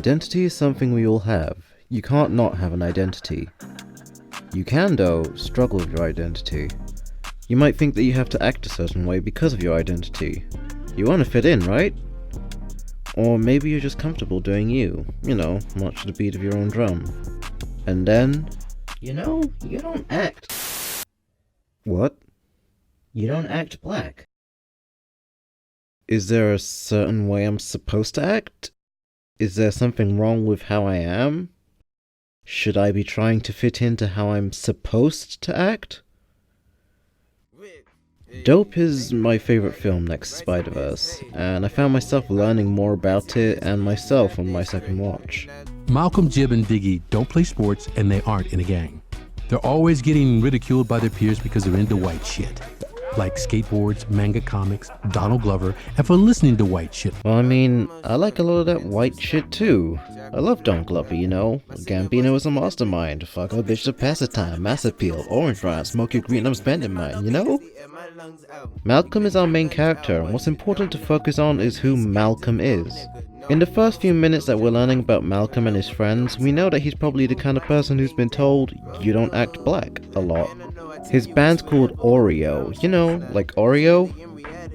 Identity is something we all have. You can't not have an identity. You can, though, struggle with your identity. You might think that you have to act a certain way because of your identity. You want to fit in, right? Or maybe you're just comfortable doing you, much to the beat of your own drum. And then, you don't act. What? You don't act black. Is there a certain way I'm supposed to act? Is there something wrong with how I am? Should I be trying to fit into how I'm supposed to act? Dope is my favorite film next to Spider-Verse, and I found myself learning more about it and myself on my second watch. Malcolm, Jib, and Diggy don't play sports, and they aren't in a gang. They're always getting ridiculed by their peers because they're into white shit. Like skateboards, manga comics, Donald Glover, and for listening to white shit. Well, I like a lot of that white shit too. I love Donald Glover, Gambino is a mastermind. Fuck a bitch to pass the time, mass appeal, orange rind, smoke your green, I'm spending mine, Malcolm is our main character, and what's important to focus on is who Malcolm is. In the first few minutes that we're learning about Malcolm and his friends, we know that he's probably the kind of person who's been told, you don't act black, a lot. His band's called Oreo, like Oreo?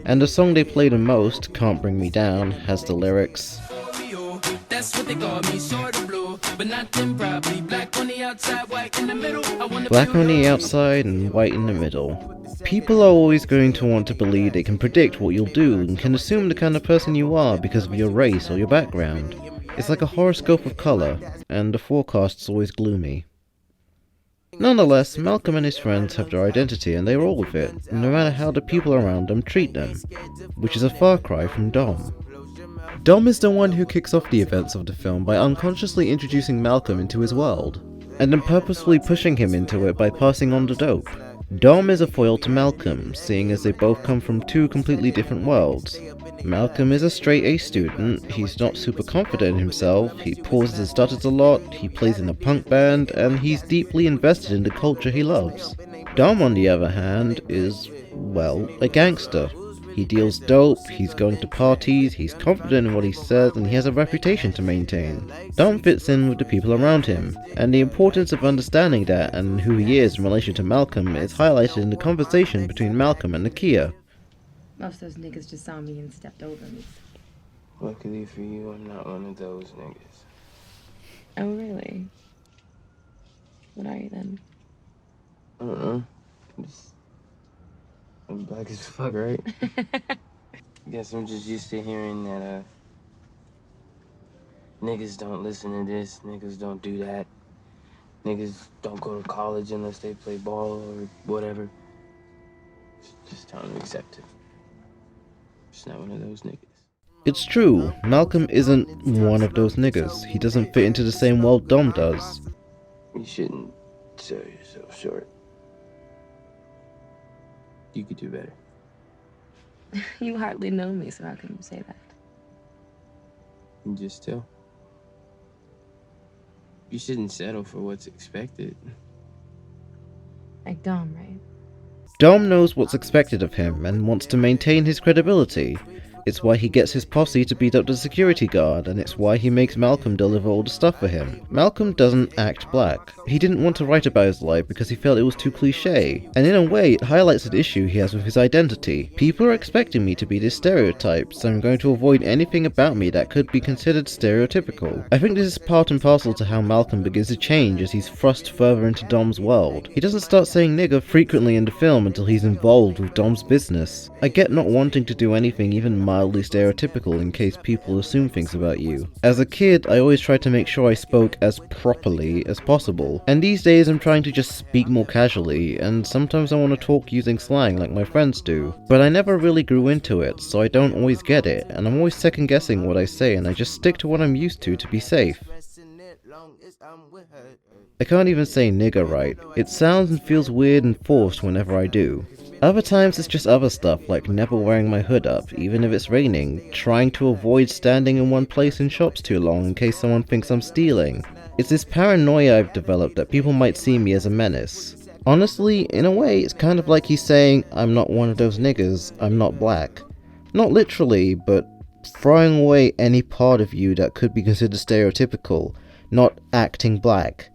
And the song they play the most, Can't Bring Me Down, has the lyrics, that's what they call me, sort of blue, but not them probably. Black on the outside, white in the middle. Black on the outside and white in the middle. People are always going to want to believe they can predict what you'll do and can assume the kind of person you are because of your race or your background. It's like a horoscope of colour, and the forecast's always gloomy. Nonetheless, Malcolm and his friends have their identity and they roll with it, no matter how the people around them treat them, which is a far cry from Dom. Dom is the one who kicks off the events of the film by unconsciously introducing Malcolm into his world, and then purposefully pushing him into it by passing on the dope. Dom is a foil to Malcolm, seeing as they both come from two completely different worlds. Malcolm is a straight A student, he's not super confident in himself, he pauses and stutters a lot, he plays in a punk band, and he's deeply invested in the culture he loves. Dom, on the other hand, is, a gangster. He deals dope, he's going to parties, he's confident in what he says, and he has a reputation to maintain. Dom fits in with the people around him, and the importance of understanding that and who he is in relation to Malcolm is highlighted in the conversation between Malcolm and Nakia. Most of those niggas just saw me and stepped over me. Luckily for you, I'm not one of those niggas. Oh, really? What are you then? I don't know. I'm black as fuck, right? Guess I'm just used to hearing that, niggas don't listen to this, niggas don't do that, niggas don't go to college unless they play ball or whatever. Just time to accept it. Just not one of those niggas. It's true, Malcolm isn't one of those niggas. He doesn't fit into the same world Dom does. You shouldn't sell yourself short. You could do better. You hardly know me, so how can you say that? You just tell. You shouldn't settle for what's expected. Like Dom, right? Dom knows what's expected of him and wants to maintain his credibility. It's why he gets his posse to beat up the security guard, and it's why he makes Malcolm deliver all the stuff for him. Malcolm doesn't act black. He didn't want to write about his life because he felt it was too cliche, and in a way it highlights an issue he has with his identity. People are expecting me to be this stereotype, so I'm going to avoid anything about me that could be considered stereotypical. I think this is part and parcel to how Malcolm begins to change as he's thrust further into Dom's world. He doesn't start saying nigger frequently in the film until he's involved with Dom's business. I get not wanting to do anything even mildly stereotypical in case people assume things about you. As a kid, I always tried to make sure I spoke as properly as possible, and these days I'm trying to just speak more casually, and sometimes I want to talk using slang like my friends do. But I never really grew into it, so I don't always get it, and I'm always second guessing what I say, and I just stick to what I'm used to be safe. I can't even say nigger right. It sounds and feels weird and forced whenever I do. Other times it's just other stuff, like never wearing my hood up, even if it's raining, trying to avoid standing in one place in shops too long in case someone thinks I'm stealing. It's this paranoia I've developed that people might see me as a menace. Honestly, in a way, it's kind of like he's saying, I'm not one of those niggas, I'm not black. Not literally, but throwing away any part of you that could be considered stereotypical, not acting black.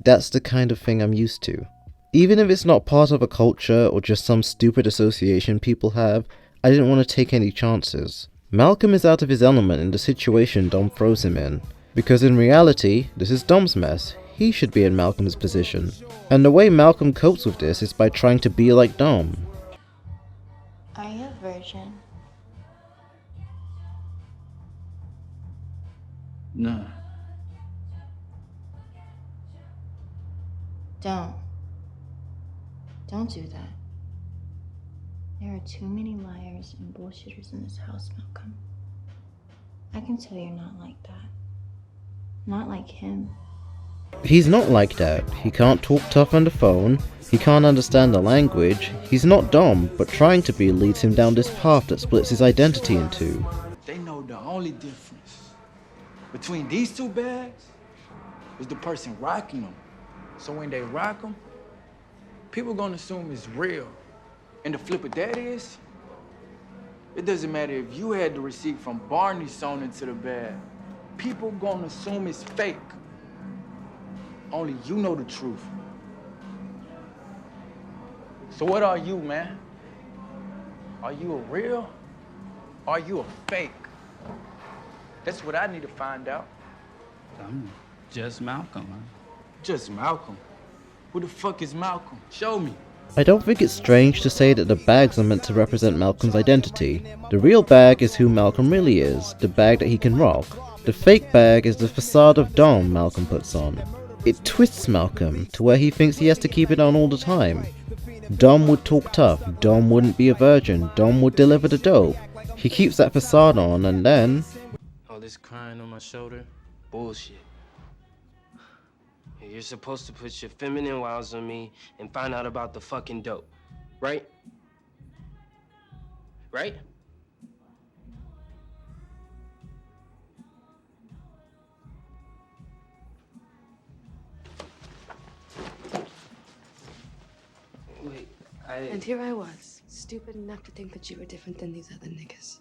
That's the kind of thing I'm used to. Even if it's not part of a culture or just some stupid association people have, I didn't want to take any chances. Malcolm is out of his element in the situation Dom throws him in, because in reality, this is Dom's mess. He should be in Malcolm's position. And the way Malcolm copes with this is by trying to be like Dom. Are you a virgin? No. Don't do that. There are too many liars and bullshitters in this house, Malcolm. I can tell you're not like that. Not like him. He's not like that. He can't talk tough on the phone. He can't understand the language. He's not Dom, but trying to be leads him down this path that splits his identity in two. They know the only difference between these two bags is the person rocking them. So when they rock them, people gonna assume it's real. And the flip of that is, it doesn't matter if you had the receipt from Barney sewn into the bag. People gonna assume it's fake. Only you know the truth. So what are you, man? Are you a real? Are you a fake? That's what I need to find out. I'm just Malcolm. Just Malcolm? Who the fuck is Malcolm? Show me. I don't think it's strange to say that the bags are meant to represent Malcolm's identity. The real bag is who Malcolm really is, the bag that he can rock. The fake bag is the facade of Dom Malcolm puts on. It twists Malcolm to where he thinks he has to keep it on all the time. Dom would talk tough, Dom wouldn't be a virgin, Dom would deliver the dope. He keeps that facade on and then... All this crying on my shoulder, bullshit. You're supposed to put your feminine wiles on me and find out about the fucking dope, right? Right? Wait, And here I was, stupid enough to think that you were different than these other niggas.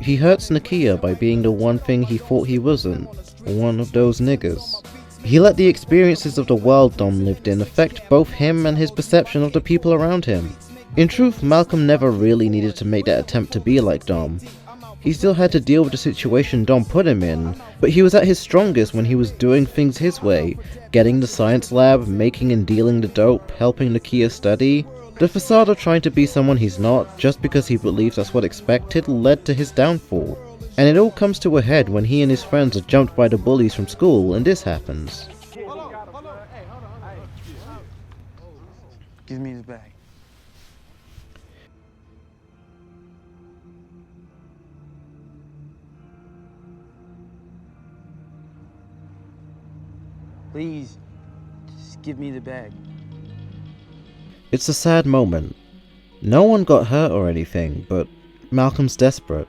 He hurts Nakia by being the one thing he thought he wasn't, one of those niggas. He let the experiences of the world Dom lived in affect both him and his perception of the people around him. In truth, Malcolm never really needed to make that attempt to be like Dom. He still had to deal with the situation Dom put him in, but he was at his strongest when he was doing things his way, getting the science lab, making and dealing the dope, helping Nakia study. The facade of trying to be someone he's not, just because he believes that's what expected, led to his downfall. And it all comes to a head when he and his friends are jumped by the bullies from school and this happens. Give me the bag. Please, just give me the bag. It's a sad moment. No one got hurt or anything, but Malcolm's desperate.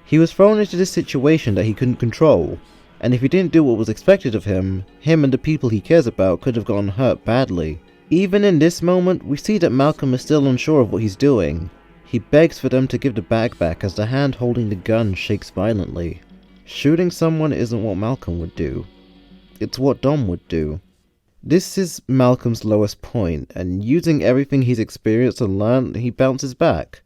He was thrown into this situation that he couldn't control, and if he didn't do what was expected of him and the people he cares about could have gotten hurt badly. Even in this moment, we see that Malcolm is still unsure of what he's doing. He begs for them to give the bag back as the hand holding the gun shakes violently. Shooting someone isn't what Malcolm would do. It's what Dom would do. This is Malcolm's lowest point, and using everything he's experienced and learned, he bounces back.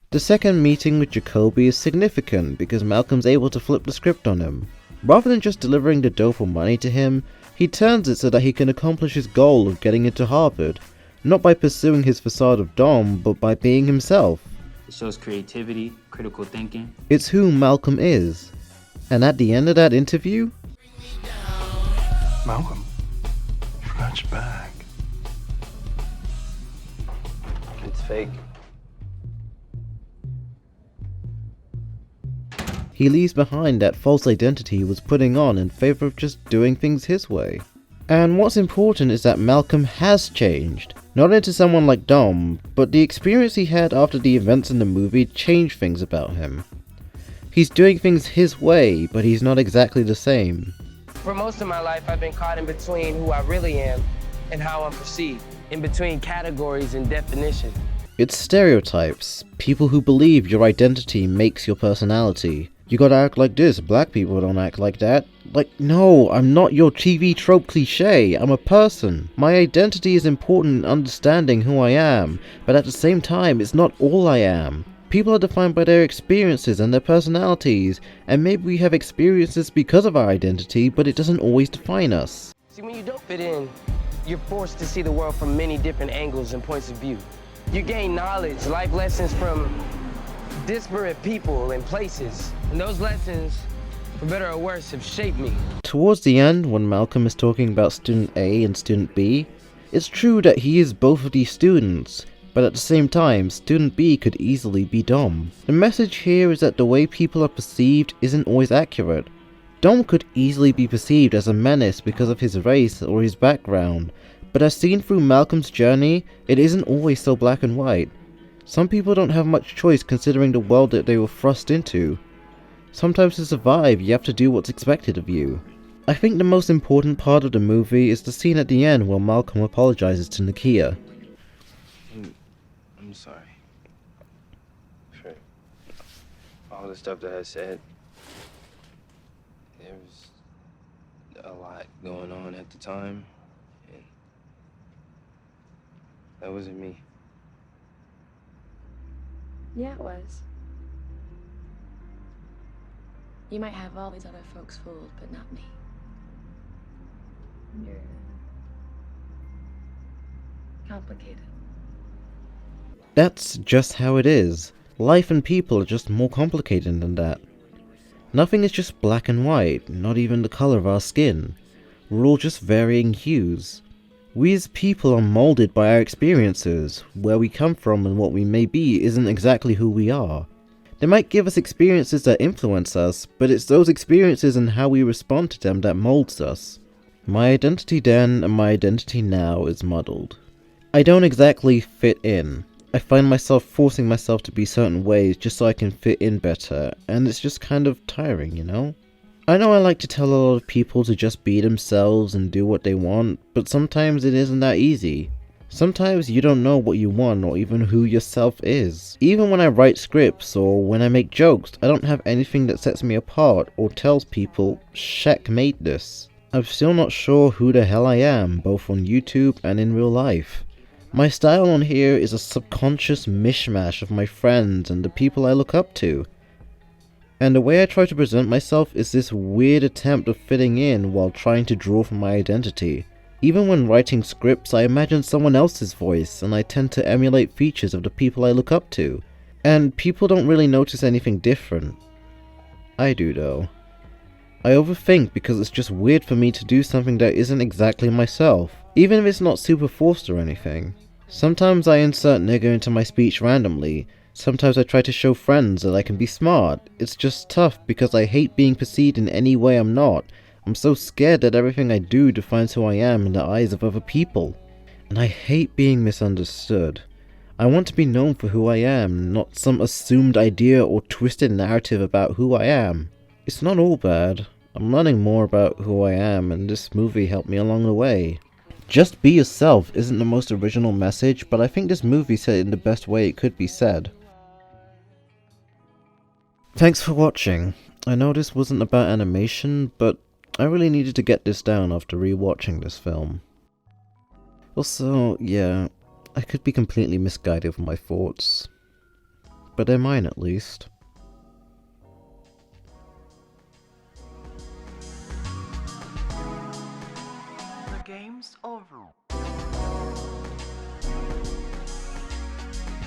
The second meeting with Jacoby is significant because Malcolm's able to flip the script on him. Rather than just delivering the dope or money to him, he turns it so that he can accomplish his goal of getting into Harvard, not by pursuing his facade of Dom, but by being himself. It shows creativity, critical thinking. It's who Malcolm is. And at the end of that interview... Malcolm, you forgot your bag. It's fake. He leaves behind that false identity he was putting on in favor of just doing things his way. And what's important is that Malcolm has changed. Not into someone like Dom, but the experience he had after the events in the movie changed things about him. He's doing things his way, but he's not exactly the same. For most of my life, I've been caught in between who I really am and how I'm perceived, in between categories and definition. It's stereotypes. People who believe your identity makes your personality. You gotta act like this, black people don't act like that. Like, no, I'm not your TV trope cliche, I'm a person. My identity is important in understanding who I am, but at the same time, it's not all I am. People are defined by their experiences and their personalities, and maybe we have experiences because of our identity, but it doesn't always define us. See, when you don't fit in, you're forced to see the world from many different angles and points of view. You gain knowledge, life lessons from disparate people and places, and those lessons, for better or worse, have shaped me. Towards the end, when Malcolm is talking about student A and student B, it's true that he is both of these students, but at the same time, student B could easily be Dom. The message here is that the way people are perceived isn't always accurate. Dom could easily be perceived as a menace because of his race or his background, but as seen through Malcolm's journey, it isn't always so black and white. Some people don't have much choice considering the world that they were thrust into. Sometimes to survive, you have to do what's expected of you. I think the most important part of the movie is the scene at the end where Malcolm apologizes to Nakia. I'm sorry for all the stuff that I said. There was a lot going on at the time, and that wasn't me. Yeah, it was. You might have all these other folks fooled, but not me. You're complicated. That's just how it is. Life and people are just more complicated than that. Nothing is just black and white, not even the color of our skin. We're all just varying hues. We as people are molded by our experiences. Where we come from and what we may be isn't exactly who we are. They might give us experiences that influence us, but it's those experiences and how we respond to them that molds us. My identity then and my identity now is muddled. I don't exactly fit in. I find myself forcing myself to be certain ways just so I can fit in better, and it's just kind of tiring, you know? I know I like to tell a lot of people to just be themselves and do what they want, but sometimes it isn't that easy. Sometimes you don't know what you want or even who yourself is. Even when I write scripts or when I make jokes, I don't have anything that sets me apart or tells people, Cheick made this. I'm still not sure who the hell I am, both on YouTube and in real life. My style on here is a subconscious mishmash of my friends and the people I look up to. And the way I try to present myself is this weird attempt of fitting in while trying to draw from my identity. Even when writing scripts, I imagine someone else's voice, and I tend to emulate features of the people I look up to. And people don't really notice anything different. I do though. I overthink because it's just weird for me to do something that isn't exactly myself, even if it's not super forced or anything. Sometimes I insert nigger into my speech randomly. Sometimes I try to show friends that I can be smart. It's just tough because I hate being perceived in any way I'm not. I'm so scared that everything I do defines who I am in the eyes of other people. And I hate being misunderstood. I want to be known for who I am, not some assumed idea or twisted narrative about who I am. It's not all bad. I'm learning more about who I am, and this movie helped me along the way. Just be yourself isn't the most original message, but I think this movie said it in the best way it could be said. Thanks for watching. I know this wasn't about animation, but I really needed to get this down after rewatching this film. Also, yeah, I could be completely misguided with my thoughts, but they're mine at least. The game's over.